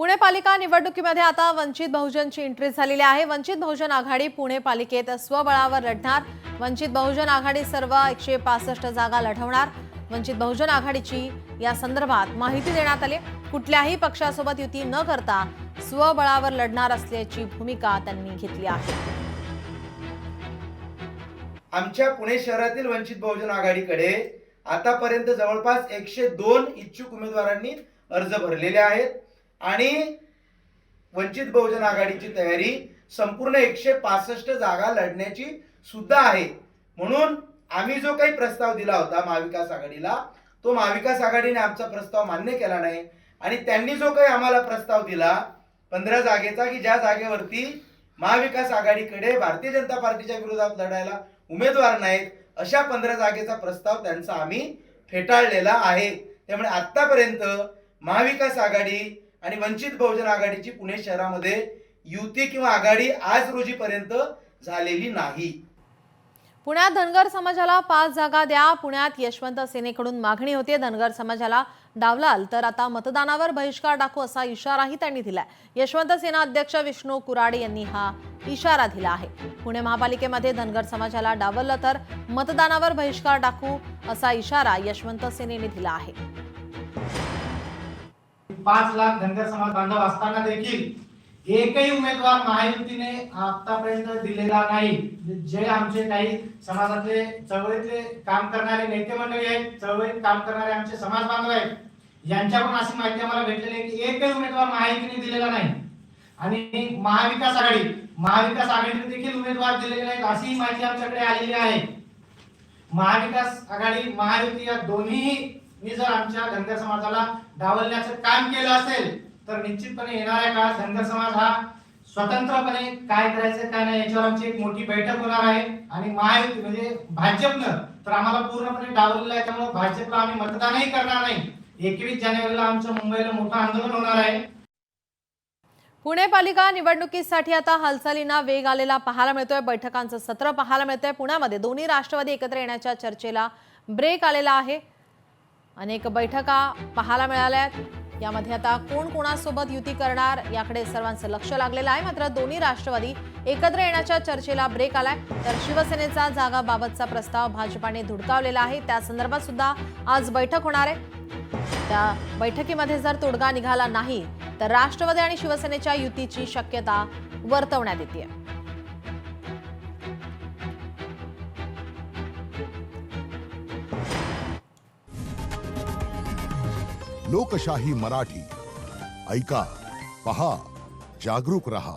पुणे पालिका निवडणुकीमध्ये आता वंचित बहुजनची एंट्री झालेली आहे। वंचित बहुजन आघाडी पुणे पालिकेत स्वबळावर लढणार। वंचित बहुजन आघाडी सर्व 165 जागा लढवणार। वंचित बहुजन आघाडीची या संदर्भात माहिती देण्यात आली। कुठल्याही पक्षासोबत युती न करता स्वबळावर लढणार असल्याची भूमिका त्यांनी घेतली आहे। आमच्या पुणे शहरातील वंचित बहुजन आघाडीकडे आतापर्यंत जवळपास 102 इच्छुक उमेदवारांनी अर्ज भरलेले आहेत आणि वंचित बहुजन आघाडीची तयारी संपूर्ण 165 जागा लढण्याची सुद्धा आहे। म्हणून आम्ही जो काही प्रस्ताव दिला होता महाविकास आघाडीला, तो महाविकास आघाडीने आमचा प्रस्ताव मान्य केला नाही आणि त्यांनी जो काही आम्हाला प्रस्ताव दिला 15 जागेचा, की ज्या जागेवरती महाविकास आघाडीकडे भारतीय जनता पार्टीच्या विरोधात लढायला उमेदवार नाहीत, अशा 15 जागेचा प्रस्ताव त्यांचा आम्ही फेटाळलेला आहे। त्यामुळे आतापर्यंत महाविकास आघाडी आणि वंचित बहुजन आघाडीची पुणे शहरामध्ये युती किंवा आघाडी आज रोजीपर्यंत झालेली नाही। पुण्यात धनगर समाजाला 5 जागा द्या। पुण्यात यशवंत सेनेकडून मागणी होती। धनगर समाजाला डावलाल तर आता मतदानावर बहिष्कार टाकू असा इशाराही त्यांनी दिलाय। यशवंत सेना अध्यक्ष विष्णू कुराडे यांनी हा इशारा दिला आहे। पुणे महापालिकेमध्ये धनगर समाजाला डावललं तर मतदानावर बहिष्कार टाकू असा इशारा यशवंत सेनेने दिला आहे। 5 लाख धनगर समाज बांधव असताना देखील एकही उमेदवार महायुतीने आतापर्यंत दिलेला नाही। जे आमचे काही समाजातले चळवळीतले काम करणारे नेते मंडळी आहेत, चळवळीत काम करणारे आमचे समाज बांधव आहेत, यांच्याकडून अशी माहिती आम्हाला भेटलेली आहे की एकही उमेदवार महायुतीने दिलेला नाही आणि महाविकास आघाडीने देखील उमेदवार दिलेले नाहीत अशी माहिती आमच्याकडे आलेली आहे। महाविकास आघाडी महायुती या दोन्ही जर आमच्या धनगर समाजाला डावलण्याचं काम केलं असेल तर निश्चितपणे येणाऱ्या काळात धनगर समाज हा स्वतंत्रपणे काय करायचं काय नाही याच्यावर आमची एक मोठी बैठक होणार आहे आणि महायुती म्हणजे भाजपनं तर आम्हाला पूर्णपणे डावललेलं आहे। त्यामुळे भाजपला आम्ही मतदानही करणार नाही। 21 जानेवारीला आमच्या मुंबईला मोठं आंदोलन होणार आहे। पुणे पालिका निवडणुकीसाठी आता हालचालींना वेग आलेला पाहायला मिळतोय। बैठकांचं सत्र पाहायला मिळतंय। पुण्यामध्ये दोन्ही राष्ट्रवादी एकत्र येण्याच्या चर्चेला ब्रेक आलेला आहे। अनेक बैठका पाहायला मिळाल्यात। यामध्ये आता कोण कोणासोबत युती करणार याकडे सर्वांचं लक्ष लागलेलं आहे। मात्र दोन्ही राष्ट्रवादी एकत्र येण्याच्या चर्चेला ब्रेक आलाय तर शिवसेनेचा जागाबाबतचा प्रस्ताव भाजपाने धुडकावलेला आहे। त्या संदर्भात सुद्धा आज बैठक होणार आहे। त्या बैठकीमध्ये जर तोडगा निघाला नाही तर राष्ट्रवादी आणि शिवसेनेच्या युतीची शक्यता वर्तवण्यात येते। लोकशाही मराठी ऐका, पहा, जागरूक रहा।